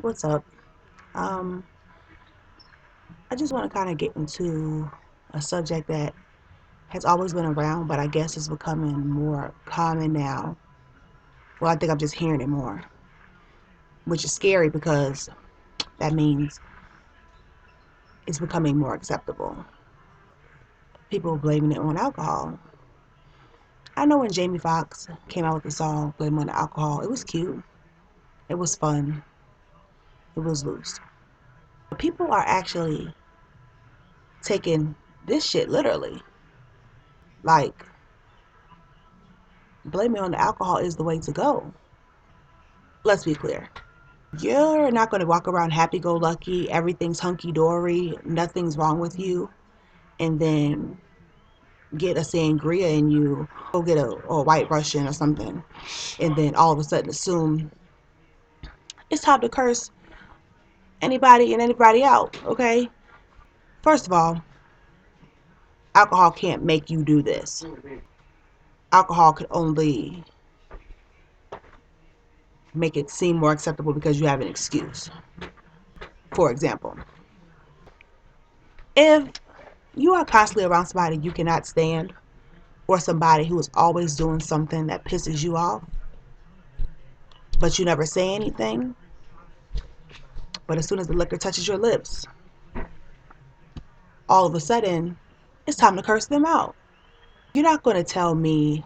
What's up? Um, I just want to kind of get into a subject that has always been around, but I guess is becoming more common now. Well, I think I'm just hearing it more, which is scary because that means it's becoming more acceptable. People blaming it on alcohol. I know when Jamie Foxx came out with the song "Blame on the Alcohol," it was cute, it was fun, it was loose. But people are actually taking this shit literally. Like, blaming on the alcohol is the way to go. Let's be clear. You're not going to walk around happy go lucky, everything's hunky dory, nothing's wrong with you, and then get a sangria in you, go get a white Russian or something, and then all of a sudden assume it's time to curse anybody and anybody out, okay? First of all, alcohol can't make you do this. Alcohol could only make it seem more acceptable because you have an excuse. For example, if you are constantly around somebody you cannot stand, or somebody who is always doing something that pisses you off, but you never say anything, but as soon as the liquor touches your lips, all of a sudden, it's time to curse them out. You're not going to tell me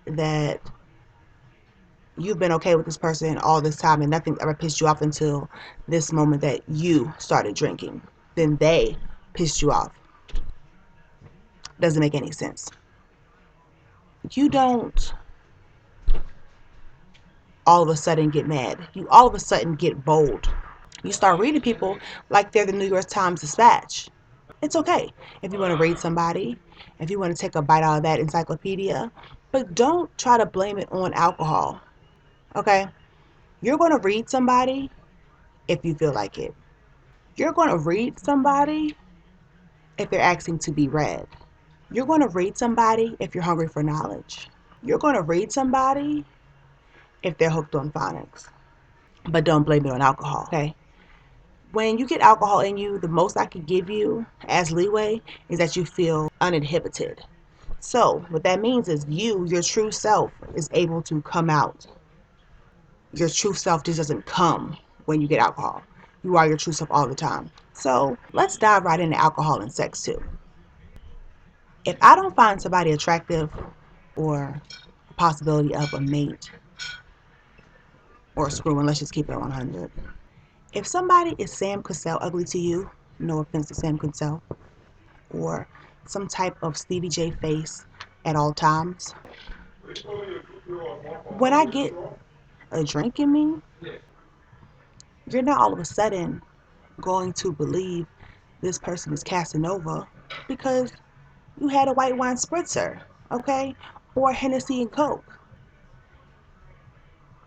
that you've been okay with this person all this time and nothing ever pissed you off until this moment that you started drinking. Then they pissed you off. Doesn't make any sense. You don't all of a sudden get mad. You all of a sudden get bold. You start reading people like they're the New York Times Dispatch. It's okay if you want to read somebody, if you want to take a bite out of that encyclopedia, but don't try to blame it on alcohol, okay? You're going to read somebody if you feel like it. You're going to read somebody if they're asking to be read. You're going to read somebody if you're hungry for knowledge. You're going to read somebody if they're hooked on phonics. But don't blame it on alcohol, okay? When you get alcohol in you, the most I could give you as leeway is that you feel uninhibited. So what that means is your true self, is able to come out. Your true self just doesn't come when you get alcohol. You are your true self all the time. So let's dive right into alcohol and sex too. If I don't find somebody attractive or a possibility of a mate or a screw, and let's just keep it 100. If somebody is Sam Cassell ugly to you, no offense to Sam Cassell, or some type of Stevie J face at all times, when I get a drink in me, you're not all of a sudden going to believe this person is Casanova because you had a white wine spritzer, okay? Or Hennessy and Coke.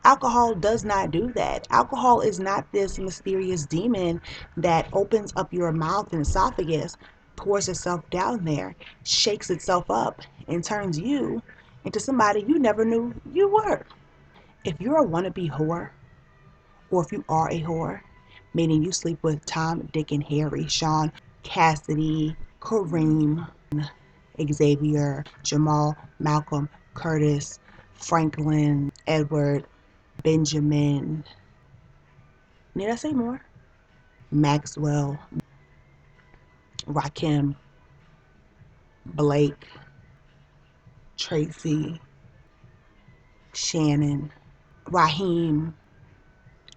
Alcohol does not do that. Alcohol is not this mysterious demon that opens up your mouth and esophagus, pours itself down there, shakes itself up, and turns you into somebody you never knew you were. If you're a wannabe whore, or if you are a whore, meaning you sleep with Tom, Dick, and Harry, Sean, Cassidy, Kareem, Xavier, Jamal, Malcolm, Curtis, Franklin, Edward, Benjamin, need I say more? Maxwell, Rakim, Blake, Tracy, Shannon, Raheem,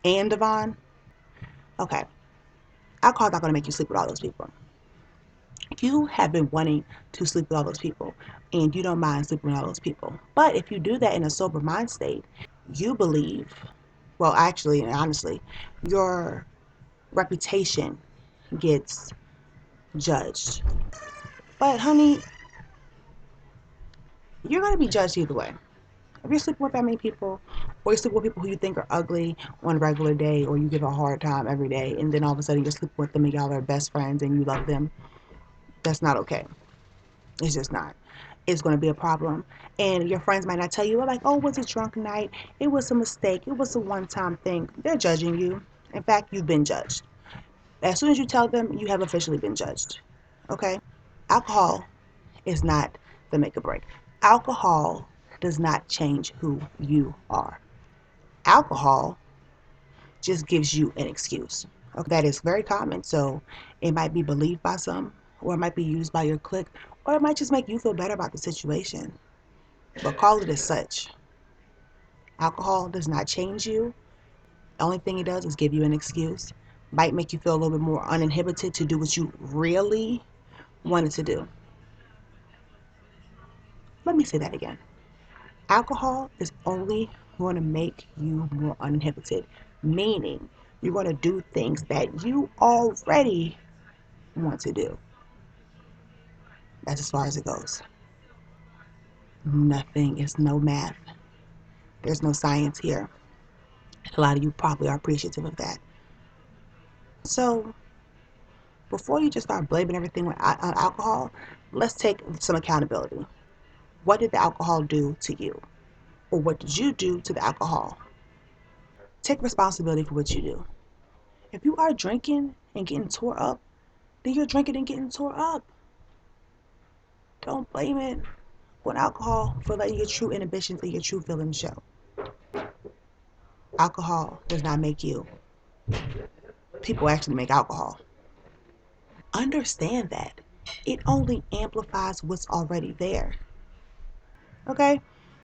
and Devon. Okay, alcohol's not gonna make you sleep with all those people. You have been wanting to sleep with all those people and you don't mind sleeping with all those people. But if you do that in a sober mind state, you believe, well, actually and honestly, your reputation gets judged. But honey, you're going to be judged either way. If you're sleeping with that many people, or you're sleeping with people who you think are ugly on a regular day, or you give a hard time every day, and then all of a sudden you're sleeping with them and y'all are best friends and you love them, that's not okay. It's just not. It's going to be a problem. And your friends might not tell you, like, oh, it was a drunk night. It was a mistake. It was a one time thing. They're judging you. In fact, you've been judged. As soon as you tell them, you have officially been judged. Okay? Alcohol is not the make or break. Alcohol does not change who you are. Alcohol just gives you an excuse. Okay, that is very common. So it might be believed by some, or it might be used by your clique, or it might just make you feel better about the situation. But call it as such. Alcohol does not change you. The only thing it does is give you an excuse. Might make you feel a little bit more uninhibited to do what you really wanted to do. Let me say that again. Alcohol is only going to make you more uninhibited, meaning you're going to do things that you already want to do. That's as far as it goes. Nothing is no math. There's no science here. A lot of you probably are appreciative of that. So before you just start blaming everything on alcohol, let's take some accountability. What did the alcohol do to you? Or what did you do to the alcohol? Take responsibility for what you do. If you are drinking and getting tore up, then you're drinking and getting tore up. Don't blame it on alcohol for letting your true inhibitions and your true feelings show. Alcohol does not make you. People actually make alcohol. Understand that. It only amplifies what's already there. Okay?